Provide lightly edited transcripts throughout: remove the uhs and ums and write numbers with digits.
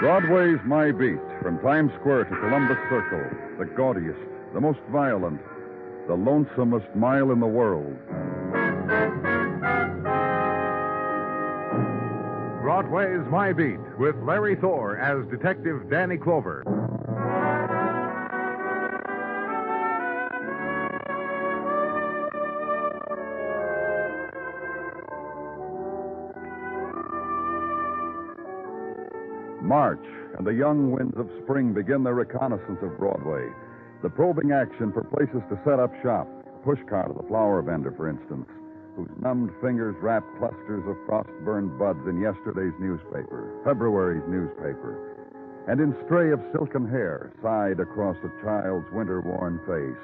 Broadway's My Beat, from Times Square to Columbus Circle, the gaudiest, the most violent, the lonesomest mile in the world. Broadway's My Beat, with Larry Thor as Detective Danny Clover. March and the young winds of spring begin their reconnaissance of Broadway. The probing action for places to set up shop. Pushcart of the flower vendor, for instance, whose numbed fingers wrap clusters of frost-burned buds in yesterday's newspaper, February's newspaper, and in stray of silken hair sighed across a child's winter-worn face,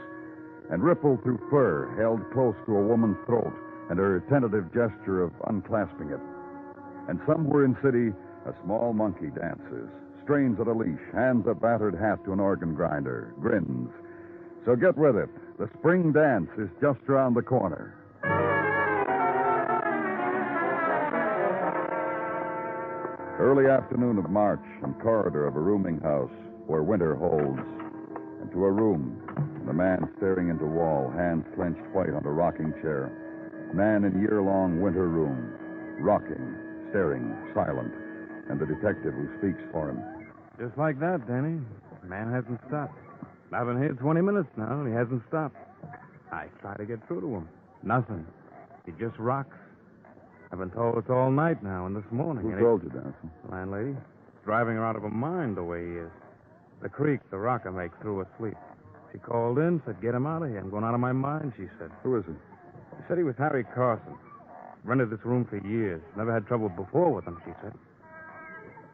and rippled through fur held close to a woman's throat and her tentative gesture of unclasping it. And somewhere in city, a small monkey dances, strains at a leash, hands a battered hat to an organ grinder, grins. So get with it. The spring dance is just around the corner. Early afternoon of March, and corridor of a rooming house where winter holds. And to a room, and a man staring into wall, hands clenched white on a rocking chair. Man in year-long winter room, rocking, staring, silent. And the detective who speaks for him. Just like that, Danny. The man hasn't stopped. I've been here 20 minutes now, and he hasn't stopped. I try to get through to him. Nothing. He just rocks. I've been told it's all night now and this morning. Who told you, Danson? Landlady. Driving her out of her mind the way he is. The creak the rocker makes through her sleep. She called in, said, get him out of here. I'm going out of my mind, she said. Who is he? She said he was Harry Carson. Rented this room for years. Never had trouble before with him, she said.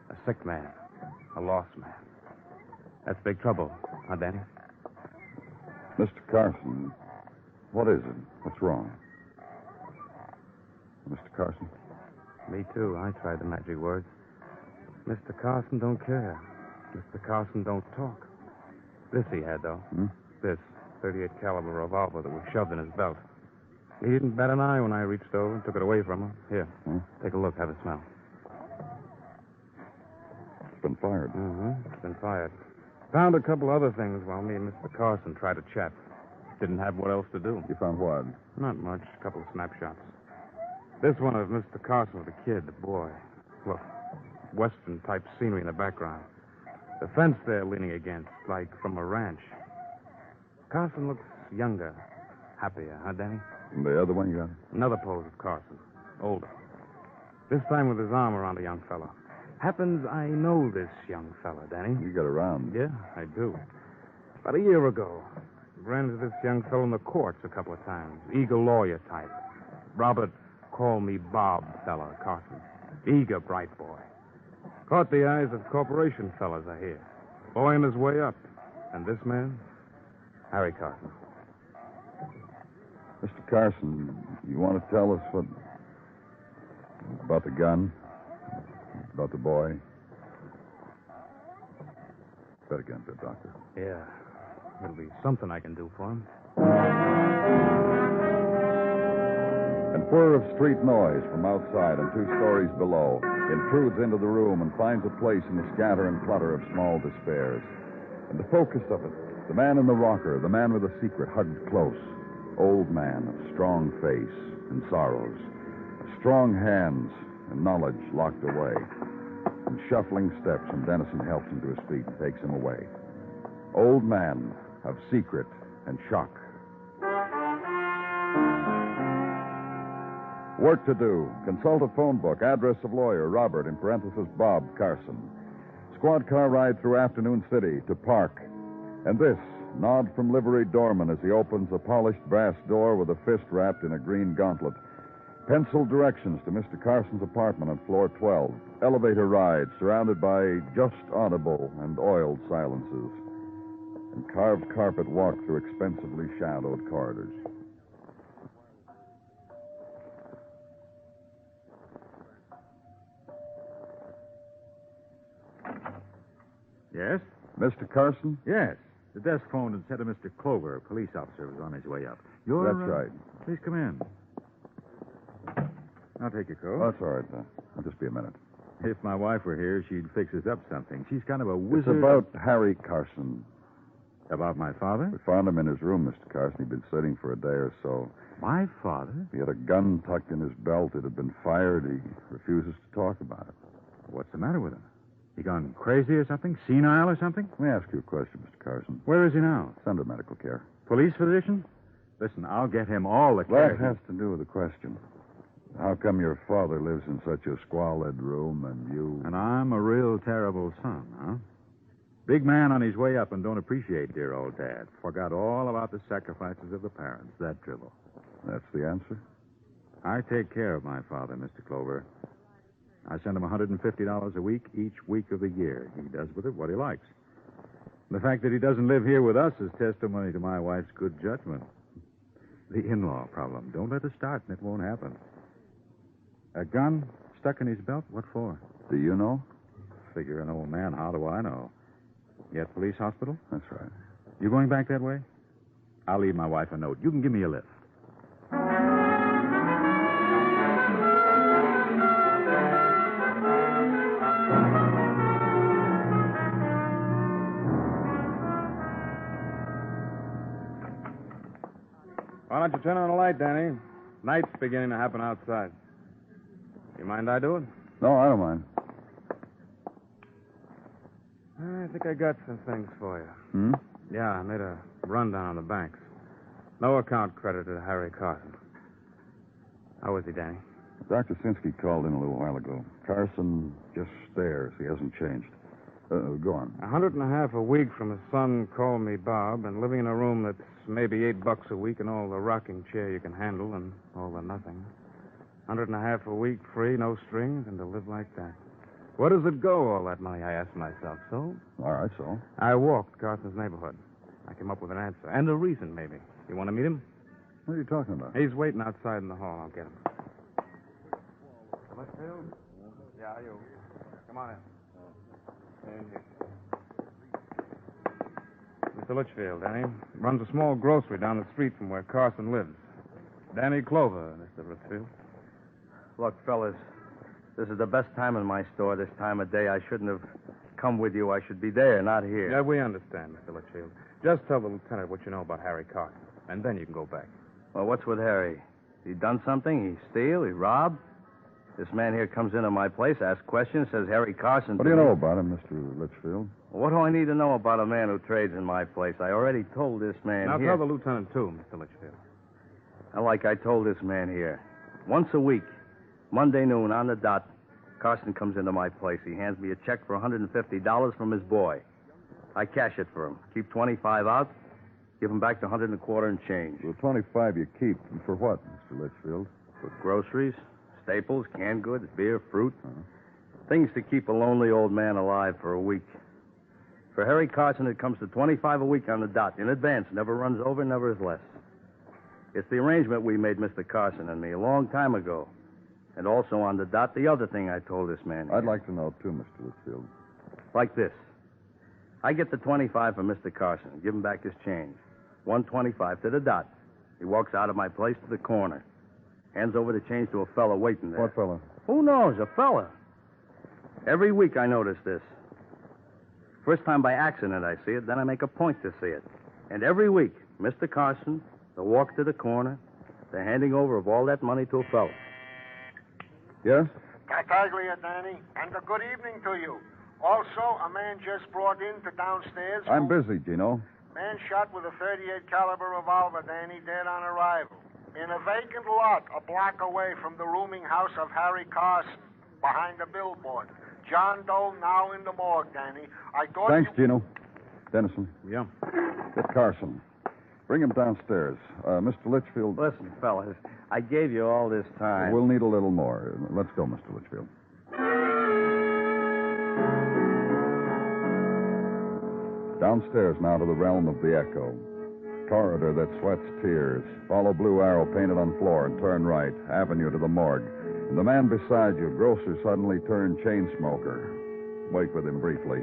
A sick man. A lost man. That's big trouble, huh, Danny? Mr. Carson, what is it? What's wrong? Mr. Carson? Me too. I tried the magic words. Mr. Carson don't care. Mr. Carson don't talk. This he had, though. This 38 caliber revolver that was shoved in his belt. He didn't bat an eye when I reached over and took it away from him. Here, take a look. Have a smell. It's been fired. It's been fired. Found a couple other things while me and Mr. Carson tried to chat. Didn't have what else to do. You found what? Not much. A couple of snapshots. This one of Mr. Carson with a kid, the boy. Look, Western-type scenery in the background. The fence there leaning against, like from a ranch. Carson looks younger, happier, huh, Danny? And the other one you got? Another pose of Carson, older. This time with his arm around a young fella. Happens I know this young fella, Danny. You got around. Yeah, I do. About a year ago, ran into this young fellow in the courts a couple of times. Eager lawyer type. Robert, call me Bob fella, Carson. Eager, bright boy. Caught the eyes of corporation fellas, I hear. Boy on his way up. And this man? Harry Carson. Mr. Carson, you want to tell us what... about the gun? About the boy? Better get into it, Doctor. Yeah. It'll be something I can do for him. And whir of street noise from outside and 2 stories below intrudes into the room and finds a place in the scatter and clutter of small despairs. And the focus of it, the man in the rocker, the man with a secret hugged close. Old man of strong face and sorrows. Strong hands and knowledge locked away. And shuffling steps, and Dennison helps him to his feet and takes him away. Old man of secret and shock. Work to do. Consult a phone book. Address of lawyer, Robert, in parenthesis, Bob Carson. Squad car ride through Afternoon City to Park. And this, nod from liveried doorman as he opens a polished brass door with a fist wrapped in a green gauntlet. Penciled directions to Mr. Carson's apartment on floor 12. Elevator ride surrounded by just audible and oiled silences. And carved carpet walk through expensively shadowed corridors. Yes? Mr. Carson? Yes. The desk phoned and said a Mr. Clover, a police officer, was on his way up. That's right. Please come in. I'll take your coat. Oh, that's all right. I'll just be a minute. If my wife were here, she'd fix us up something. She's kind of a It's wizard. about Harry Carson. About my father? We found him in his room, Mr. Carson. He'd been sitting for a day or so. My father? He had a gun tucked in his belt. It had been fired. He refuses to talk about it. What's the matter with him? He gone crazy or something? Senile or something? Let me ask you a question, Mr. Carson. Where is he now? It's under medical care. Police physician? Listen, I'll get him all the care. That has to do with the question. How come your father lives in such a squalid room and you... And I'm a real terrible son, huh? Big man on his way up and don't appreciate dear old Dad. Forgot all about the sacrifices of the parents. That dribble. That's the answer? I take care of my father, Mr. Clover. I send him $150 a week each week of the year. He does with it what he likes. The fact that he doesn't live here with us is testimony to my wife's good judgment. The in-law problem. Don't let it start and it won't happen. A gun stuck in his belt? What for? Do you know? Figure an old man. How do I know? You at police hospital? That's right. You going back that way? I'll leave my wife a note. You can give me a lift. Why don't you turn on the light, Danny? Night's beginning to happen outside. You mind I do it? No, I don't mind. I think I got some things for you. Hmm? Yeah, I made a rundown on the banks. No account credited to Harry Carson. How is he, Danny? Dr. Sinsky called in a little while ago. Carson just stares. He hasn't changed. Go on. $150 a week from his son, Call Me Bob, and living in a room that's maybe $8 a week and all the rocking chair you can handle and all the nothing. $150 a week, free, no strings, and to live like that. Where does it go, all that money, I asked myself. So? All right, so? I walked Carson's neighborhood. I came up with an answer. And a reason, maybe. You want to meet him? What are you talking about? He's waiting outside in the hall. I'll get him. Litchfield? Yeah, you. Come on in. In here. Mr. Litchfield, Danny. Runs a small grocery down the street from where Carson lives. Danny Clover, Mr. Litchfield. Look, fellas, this is the best time in my store, this time of day. I shouldn't have come with you. I should be there, not here. Yeah, we understand, Mr. Litchfield. Just tell the lieutenant what you know about Harry Carson, and then you can go back. Well, what's with Harry? He done something? He steal? He rob? This man here comes into my place, asks questions, says Harry Carson... What do you know about him, Mr. Litchfield? What do I need to know about a man who trades in my place? I already told this man Now here... tell the lieutenant, too, Mr. Litchfield. And like I told this man here, once a week, Monday noon on the dot, Carson comes into my place. He hands me a check for $150 from his boy. I cash it for him. Keep 25 out, give him back the 125 and change. The 25 you keep. And for what, Mr. Litchfield? For groceries, staples, canned goods, beer, fruit. Things to keep a lonely old man alive for a week. For Harry Carson, it comes to 25 a week on the dot, in advance. Never runs over, never is less. It's the arrangement we made, Mr. Carson and me, a long time ago. And also on the dot, the other thing I told this man here. I'd like to know, too, Mr. Litchfield. Like this. I get the 25 from Mr. Carson, give him back his change. 125 to the dot. He walks out of my place to the corner. Hands over the change to a fella waiting there. What fella? Who knows? A fella. Every week I notice this. First time by accident I see it, then I make a point to see it. And every week, Mr. Carson, the walk to the corner, the handing over of all that money to a fella. Yes? Tartaglia, Danny, and a good evening to you. Also, a man just brought in to downstairs. I'm busy, Gino. Man shot with a .38 caliber revolver, Danny, dead on arrival. In a vacant lot a block away from the rooming house of Harry Carson, behind a billboard. John Doe now in the morgue, Danny. I thought Thanks, Gino. Dennison, Yeah. get Carson. Bring him downstairs. Mr. Litchfield. Listen, fellas, I gave you all this time. We'll need a little more. Let's go, Mr. Litchfield. Downstairs now to the realm of the echo. Corridor that sweats tears. Follow blue arrow painted on floor and turn right. Avenue to the morgue. And the man beside you, grocer, suddenly turned chain smoker. Wait with him briefly.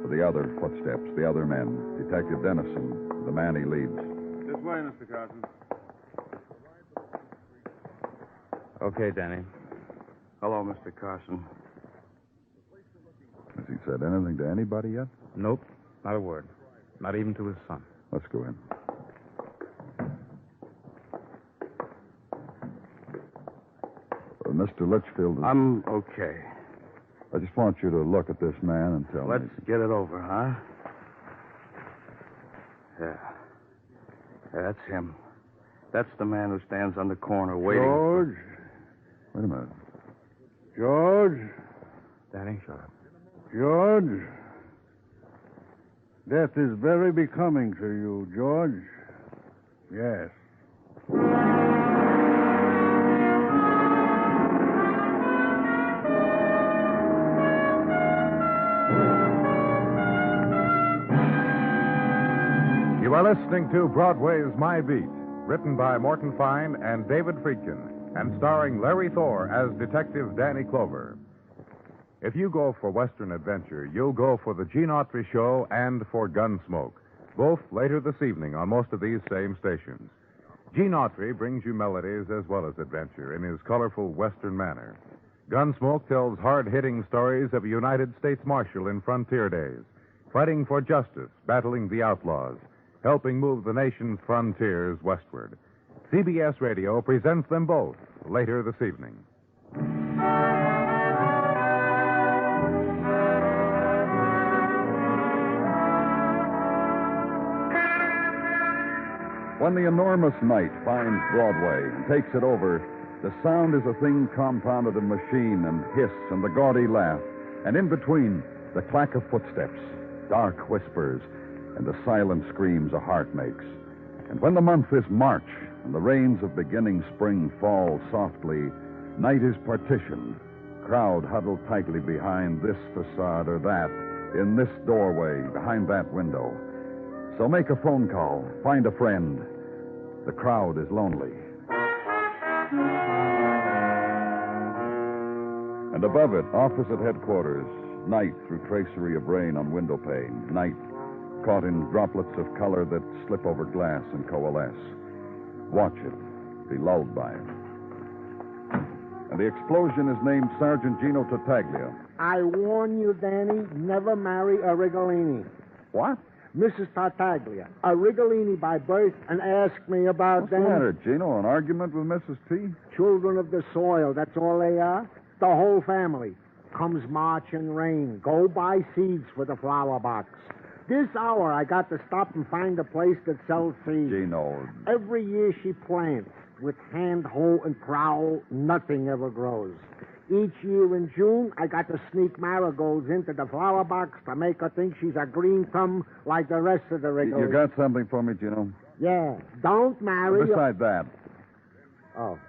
For the other footsteps, the other men. Detective Dennison, the man he leads. This way, Mr. Carson. Okay, Danny. Hello, Mr. Carson. said anything to anybody yet? Nope, not a word. Not even to his son. Let's go in. Mr. Litchfield... I'm okay. I just want you to look at this man and tell Let's me... get it over, huh? Yeah. That's him. That's the man who stands on the corner waiting. George? Wait a minute. George? Danny, shut up. George? Death is very becoming to you, George. Yes. You are listening to Broadway's My Beat, written by Morton Fine and David Friedkin, and starring Larry Thor as Detective Danny Clover. If you go for Western adventure, you'll go for the Gene Autry Show and for Gunsmoke, both later this evening on most of these same stations. Gene Autry brings you melodies as well as adventure in his colorful Western manner. Gunsmoke tells hard-hitting stories of a United States Marshal in frontier days, fighting for justice, battling the outlaws, helping move the nation's frontiers westward. CBS Radio presents them both later this evening. When the enormous night finds Broadway and takes it over, the sound is a thing compounded of machine and hiss and the gaudy laugh, and in between, the clack of footsteps, dark whispers, and the silent screams a heart makes. And when the month is March and the rains of beginning spring fall softly, night is partitioned, crowd huddled tightly behind this facade or that, in this doorway, behind that window. So make a phone call, find a friend. The crowd is lonely. And above it, opposite headquarters, night through tracery of rain on window pane, night caught in droplets of color that slip over glass and coalesce. Watch it, be lulled by it. And the explosion is named Sergeant Gino Tartaglia. I warn you, Danny, never marry a Rigolini. What? Mrs. Tartaglia, a Rigolini by birth, and ask me about What's them. the matter, Gino? An argument with Mrs. T? Children of the soil, that's all they are. The whole family. Comes March and rain. Go buy seeds for the flower box. This hour, I got to stop and find a place that sells seeds. Gino. Every year she plants. With hand, hoe, and trowel, nothing ever grows. Each year in June, I got to sneak marigolds into the flower box to make her think she's a green thumb like the rest of the Rigolini. You got something for me, Gino? Yeah. Don't marry... Besides that. Oh.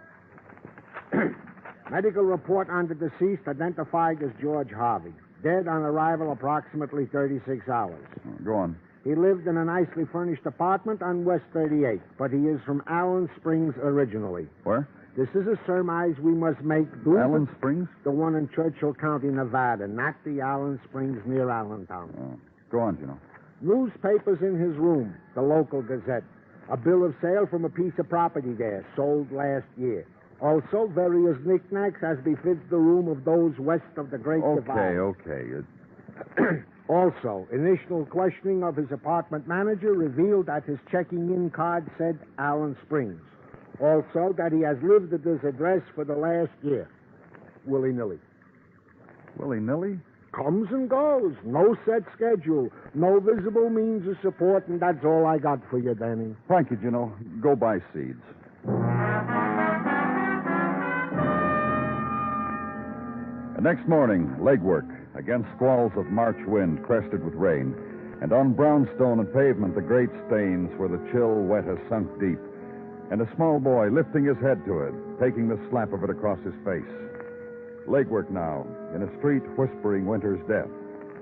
Medical report on the deceased identified as George Harvey. Dead on arrival approximately 36 hours. Go on. He lived in a nicely furnished apartment on West 38th, but he is from Allen Springs originally. Where? This is a surmise we must make. Allen Springs? The one in Churchill County, Nevada, not the Allen Springs near Allentown. Oh. Go on, Gino. Newspapers in his room, the local Gazette. A bill of sale from a piece of property there, sold last year. Also, various knickknacks as befits the room of those west of the Great Divide. Okay. Also, initial questioning of his apartment manager revealed that his checking-in card said Allen Springs. Also, that he has lived at this address for the last year. Willy-nilly. Willy-nilly? Comes and goes. No set schedule. No visible means of support, and that's all I got for you, Danny. Thank you, Gino. Go buy seeds. And next morning, legwork against squalls of March wind crested with rain. And on brownstone and pavement, the great stains where the chill wet has sunk deep. And a small boy lifting his head to it, taking the slap of it across his face. Legwork now, in a street whispering winter's death,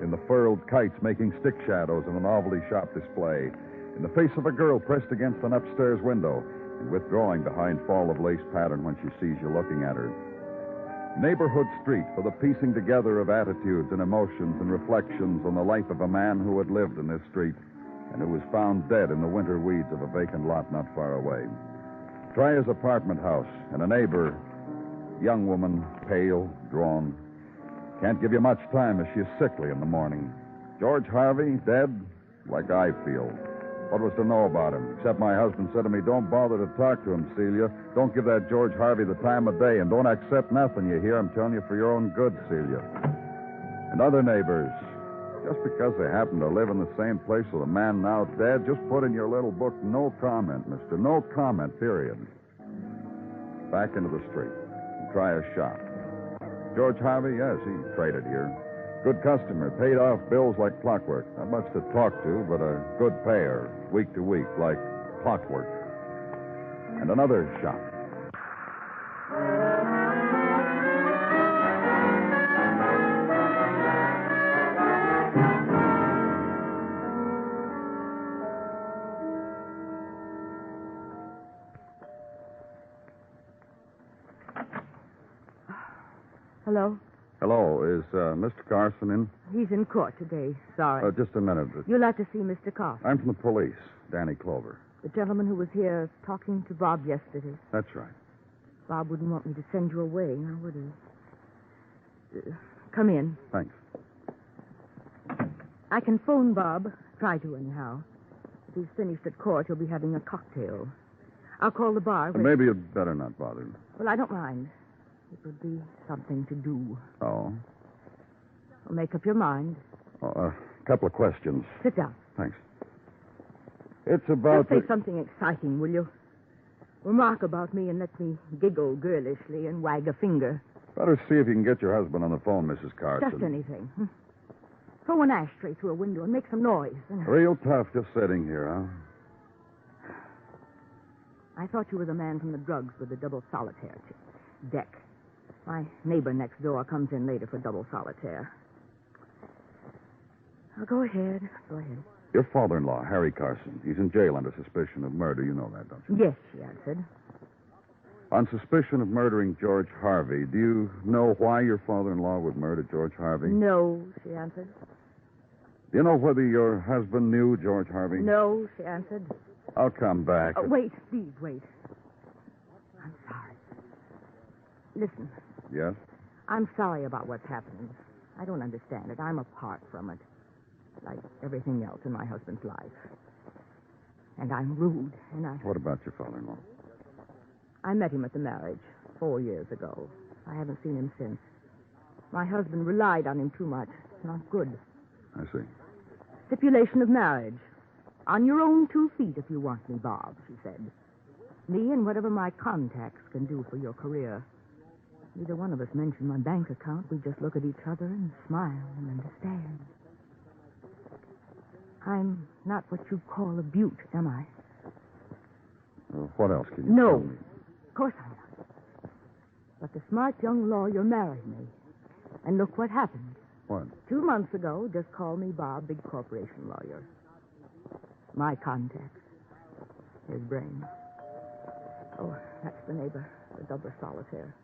in the furled kites making stick shadows in a novelty shop display, in the face of a girl pressed against an upstairs window and withdrawing behind fall of lace pattern when she sees you looking at her. Neighborhood street for the piecing together of attitudes and emotions and reflections on the life of a man who had lived in this street and who was found dead in the winter weeds of a vacant lot not far away. Try his apartment house, and a neighbor, young woman, pale, drawn. Can't give you much time as she's sickly in the morning. George Harvey, dead, like I feel. What was to know about him? Except my husband said to me, don't bother to talk to him, Celia. Don't give that George Harvey the time of day, and don't accept nothing you hear. I'm telling you for your own good, Celia. And other neighbors, just because they happen to live in the same place with a man now dead, just put in your little book, no comment, mister. No comment, period. Back into the street and try a shot. George Harvey, yes, he traded here. Good customer, paid off bills like clockwork. Not much to talk to, but a good payer, week to week, like clockwork. And another shot. Hello? Hello, is Mr. Carson in? He's in court today. Sorry. Just a minute. You'll have to see Mr. Carson. I'm from the police, Danny Clover. The gentleman who was here talking to Bob yesterday. That's right. Bob wouldn't want me to send you away, now would he? Come in. Thanks. I can phone Bob. Try to, anyhow. If he's finished at court, he'll be having a cocktail. I'll call the bar. Maybe you'd better not bother. Well, I don't mind. It would be something to do. Oh? Well, make up your mind. A couple of questions. Sit down. Thanks. It's about... Just say something exciting, will you? Remark about me and let me giggle girlishly and wag a finger. Better see if you can get your husband on the phone, Mrs. Carson. Just anything. Throw an ashtray through a window and make some noise. Real tough just sitting here, huh? I thought you were the man from the drugs with the double solitaire deck. My neighbor next door comes in later for double solitaire. Now, go ahead. Go ahead. Your father-in-law, Harry Carson, he's in jail under suspicion of murder. You know that, don't you? Yes, she answered. On suspicion of murdering George Harvey, do you know why your father-in-law would murder George Harvey? No, she answered. Do you know whether your husband knew George Harvey? No, she answered. I'll come back. Wait, please, wait. I'm sorry. Listen. Yes? I'm sorry about what's happening. I don't understand it. I'm apart from it. Like everything else in my husband's life. And I'm rude, and What about your father-in-law? I met him at the marriage 4 years ago. I haven't seen him since. My husband relied on him too much. It's not good. I see. Stipulation of marriage. On your own 2 feet if you want me, Bob, she said. Me and whatever my contacts can do for your career. Neither one of us mentioned my bank account. We just look at each other and smile and understand. I'm not what you call a beaut, am I? What else can you No. tell me? Of course I'm not. But the smart young lawyer married me. And look what happened. What? 2 months ago, just called me Bob, big corporation lawyer. My contacts. His brain. Oh, that's the neighbor, the double solitaire.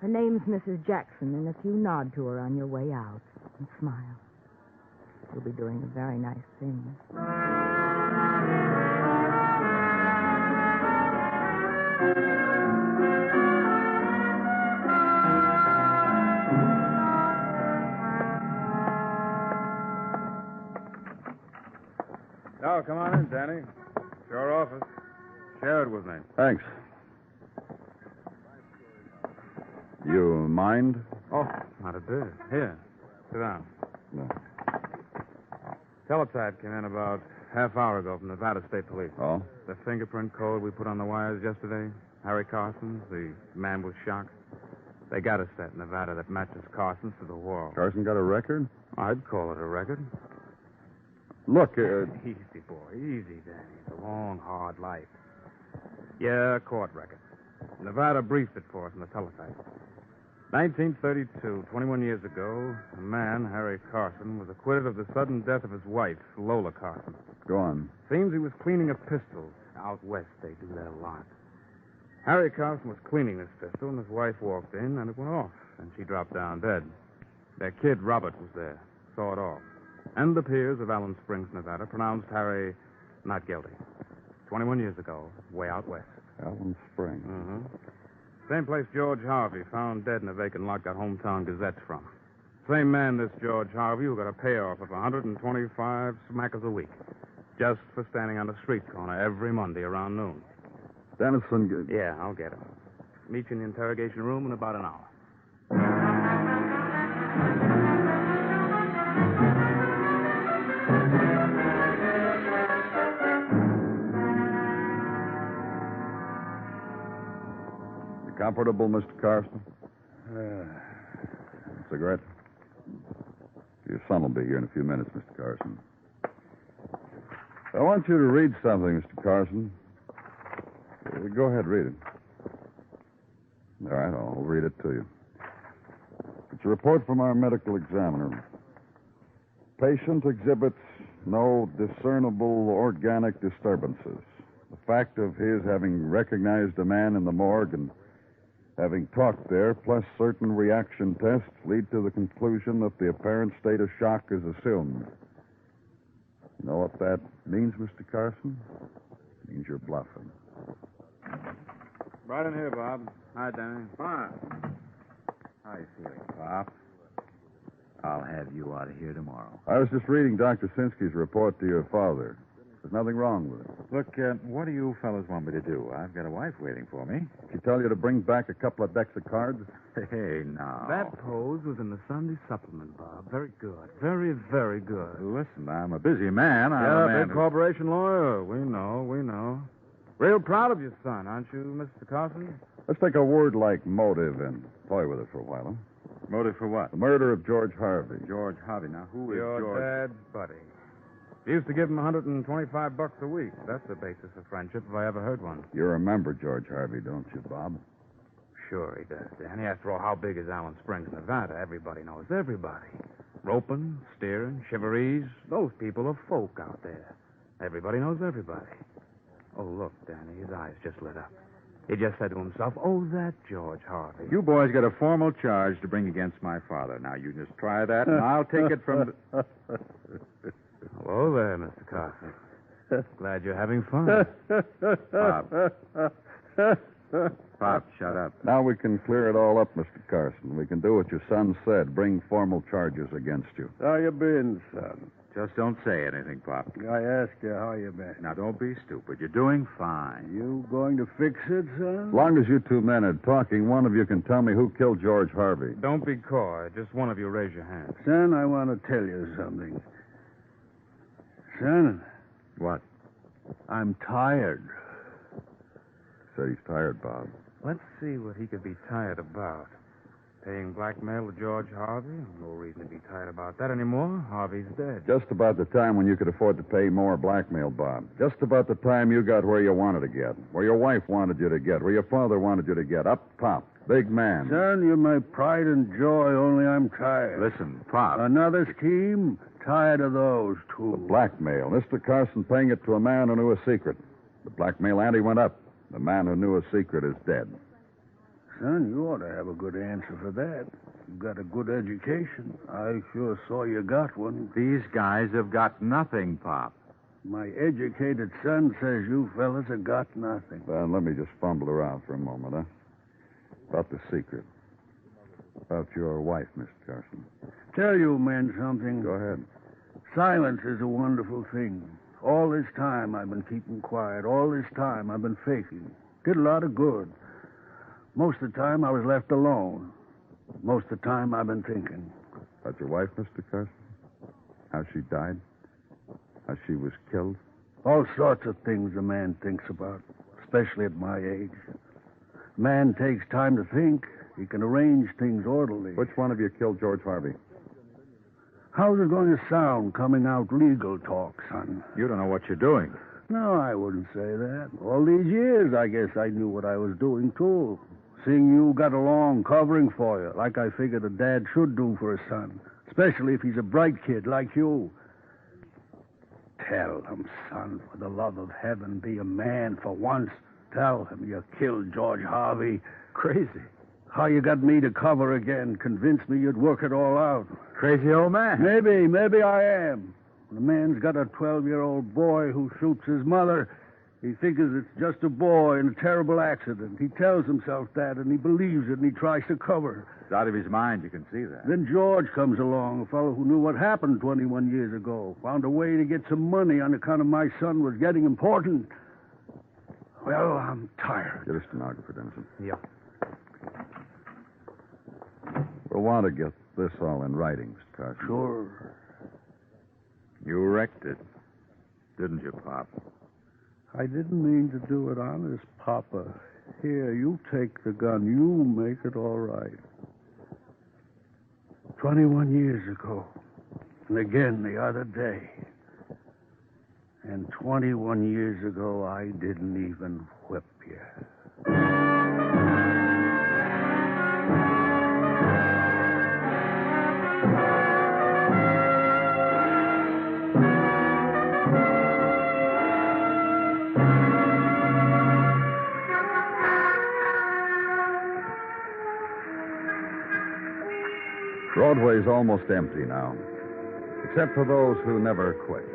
Her name's Mrs. Jackson, and if you nod to her on your way out and smile, you'll be doing a very nice thing. Oh, come on in, Danny. It's your office. Share it with me. Thanks. You mind? Oh, not a bit. Here, sit down. No. Teletype came in about half hour ago from Nevada State Police. Oh? The fingerprint code we put on the wires yesterday, Harry Carson's, the man with shocks. They got a set in Nevada that matches Carson's to the wall. Carson got a record? I'd call it a record. Look, Easy, boy. Easy, Danny. It's a long, hard life. Yeah, court record. Nevada briefed it for us in the teletype. 1932, 21 years ago, a man, Harry Carson, was acquitted of the sudden death of his wife, Lola Carson. go on. Seems he was cleaning a pistol. Out west, they do that a lot. Harry Carson was cleaning this pistol, and his wife walked in, and it went off, and she dropped down dead. Their kid, Robert, was there, saw it all. And the peers of Allen Springs, Nevada, pronounced Harry not guilty. 21 years ago, way out west. Allen Springs. Mm-hmm. Same place George Harvey found dead in a vacant lot got hometown gazettes from. Same man, this George Harvey, who got a payoff of 125 smackers a week. Just for standing on the street corner every Monday around noon. Dennison... Yeah, I'll get him. Meet you in the interrogation room in about an hour. You comfortable, Mr. Carson? Cigarette? Your son will be here in a few minutes, Mr. Carson. I want you to read something, Mr. Carson. Go ahead, read it. All right, I'll read it to you. It's a report from our medical examiner. Patient exhibits no discernible organic disturbances. The fact of his having recognized a man in the morgue and having talked there, plus certain reaction tests, lead to the conclusion that the apparent state of shock is assumed. You know what that means, Mr. Carson? It means you're bluffing. Right in here, Bob. Hi, Danny. Fine. How you feeling, Bob? I'll have you out of here tomorrow. I was just reading Dr. Sinsky's report to your father. There's nothing wrong with it. Look, what do you fellas want me to do? I've got a wife waiting for me. She tell you to bring back a couple of decks of cards? Hey, now. That pose was in the Sunday supplement, Bob. Very good. Very, very good. Listen, I'm a busy man. I'm a Yeah, man big corporation lawyer. We know. Real proud of your son, aren't you, Mr. Carson? Let's take a word like motive and toy with it for a while, huh? Motive for what? The murder of George Harvey. George Harvey. Now, who is Your George? dad's buddy. He used to give him $125 a week. That's the basis of friendship, if I ever heard one. You remember George Harvey, don't you, Bob? Sure he does, Danny. After all, how big is Allen Springs, Nevada? Everybody knows everybody. Roping, steering, chivalries. Those people are folk out there. Everybody knows everybody. Oh, look, Danny, his eyes just lit up. He just said to himself, oh, that George Harvey. You boys got a formal charge to bring against my father. Now, you just try that, and I'll take it from... Hello there, Mr. Carson. Glad you're having fun. Pop, shut up. Now we can clear it all up, Mr. Carson. We can do what your son said, bring formal charges against you. How you been, son? Just don't say anything, Pop. I asked you how you been. Now, don't be stupid. You're doing fine. You going to fix it, son? As long as you two men are talking, one of you can tell me who killed George Harvey. Don't be coy. Just one of you raise your hand. Son, I want to tell you something. Son, What? I'm tired. Said he's tired, Bob. Let's see what he could be tired about. Paying blackmail to George Harvey? No reason to be tired about that anymore. Harvey's dead. Just about the time when you could afford to pay more blackmail, Bob. Just about the time you got where you wanted to get, where your wife wanted you to get, where your father wanted you to get, up top. Big man. Son, you're my pride and joy, only I'm tired. Listen, Pop. Another scheme? Tired of those, too. Blackmail. Mr. Carson paying it to a man who knew a secret. The blackmail ante went up. The man who knew a secret is dead. Son, you ought to have a good answer for that. You got a good education. I sure saw you got one. These guys have got nothing, Pop. My educated son says you fellas have got nothing. Then let me just fumble around for a moment, huh? About the secret. About your wife, Mr. Carson. Tell you men something. Go ahead. Silence is a wonderful thing. All this time I've been keeping quiet. All this time I've been faking. Did a lot of good. Most of the time I was left alone. Most of the time I've been thinking. About your wife, Mr. Carson? How she died? How she was killed? All sorts of things a man thinks about, especially at my age. Man takes time to think. He can arrange things orderly. Which one of you killed George Harvey? How's it going to sound coming out legal talk, son? You don't know what you're doing. No, I wouldn't say that. All these years, I guess I knew what I was doing, too. Seeing you got along covering for you, like I figured a dad should do for a son, especially if he's a bright kid like you. Tell him, son, for the love of heaven, be a man for once. Tell him you killed George Harvey. Crazy. How you got me to cover again, convinced me you'd work it all out. Crazy old man. Maybe I am. When a man's got a 12-year-old boy who shoots his mother, He figures it's just a boy in a terrible accident. He tells himself that, and he believes it, and he tries to cover. It's out of his mind, you can see that. Then George comes along, a fellow who knew what happened 21 years ago, found a way to get some money on account of my son was getting important. Well, I'm tired. Get a stenographer, Dennison. Yeah. We'll want to get this all in writing, Mr. Carson. Sure. You wrecked it, didn't you, Pop? I didn't mean to do it honest, Papa. Here, you take the gun. You make it all right. 21 years ago. And again the other day. And 21 years ago, I didn't even whip you. Broadway's almost empty now, except for those who never quit.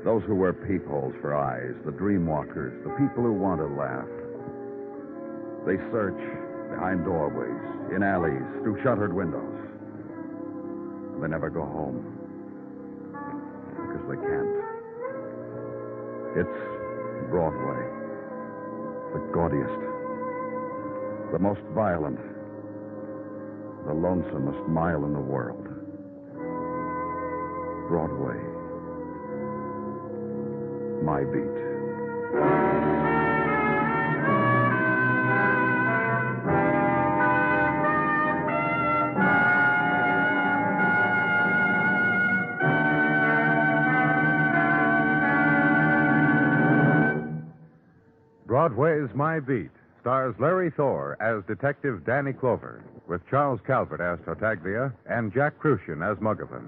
Those who wear peepholes for eyes, the dream walkers, the people who want to laugh. They search behind doorways, in alleys, through shuttered windows. They never go home because they can't. It's Broadway, the gaudiest, the most violent, the lonesomest mile in the world. Broadway. My beat. Broadway's My Beat stars Larry Thor as Detective Danny Clover, with Charles Calvert as Tartaglia and Jack Crucian as Muggavan.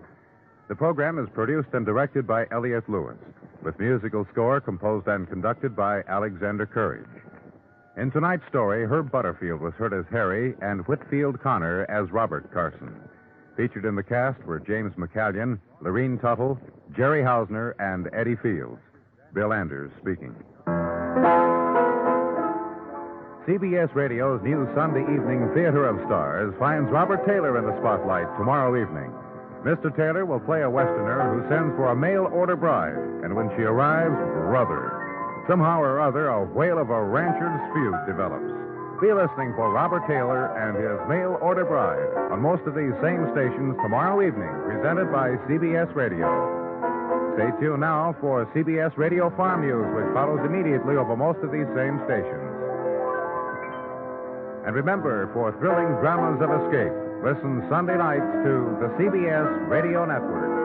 The program is produced and directed by Elliott Lewis, with musical score composed and conducted by Alexander Courage. In tonight's story, Herb Butterfield was heard as Harry and Whitfield Connor as Robert Carson. Featured in the cast were James McCallion, Lorene Tuttle, Jerry Hausner, and Eddie Fields. Bill Anders speaking. CBS Radio's new Sunday evening Theater of Stars finds Robert Taylor in the spotlight tomorrow evening. Mr. Taylor will play a Westerner who sends for a mail-order bride, and when she arrives, brother. Somehow or other, a whale of a rancher's feud develops. Be listening for Robert Taylor and his mail-order bride on most of these same stations tomorrow evening, presented by CBS Radio. Stay tuned now for CBS Radio Farm News, which follows immediately over most of these same stations. And remember, for thrilling dramas of escape, listen Sunday nights to the CBS Radio Network.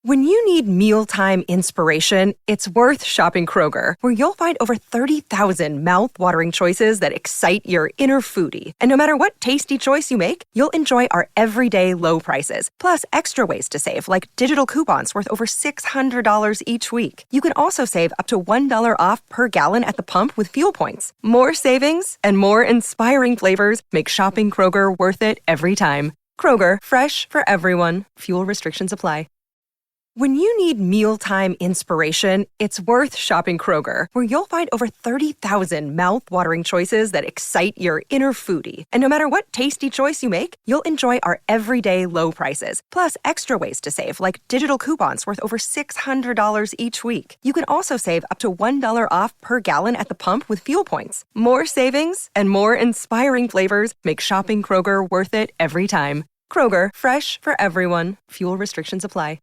When you need mealtime inspiration, it's worth shopping Kroger, where you'll find over 30,000 mouth-watering choices that excite your inner foodie. And no matter what tasty choice you make, you'll enjoy our everyday low prices, plus extra ways to save, like digital coupons worth over $600 each week. You can also save up to $1 off per gallon at the pump with fuel points. More savings and more inspiring flavors make shopping Kroger worth it every time. Kroger, fresh for everyone. Fuel restrictions apply. When you need mealtime inspiration, it's worth shopping Kroger, where you'll find over 30,000 mouth-watering choices that excite your inner foodie. And no matter what tasty choice you make, you'll enjoy our everyday low prices, plus extra ways to save, like digital coupons worth over $600 each week. You can also save up to $1 off per gallon at the pump with fuel points. More savings and more inspiring flavors make shopping Kroger worth it every time. Kroger, fresh for everyone. Fuel restrictions apply.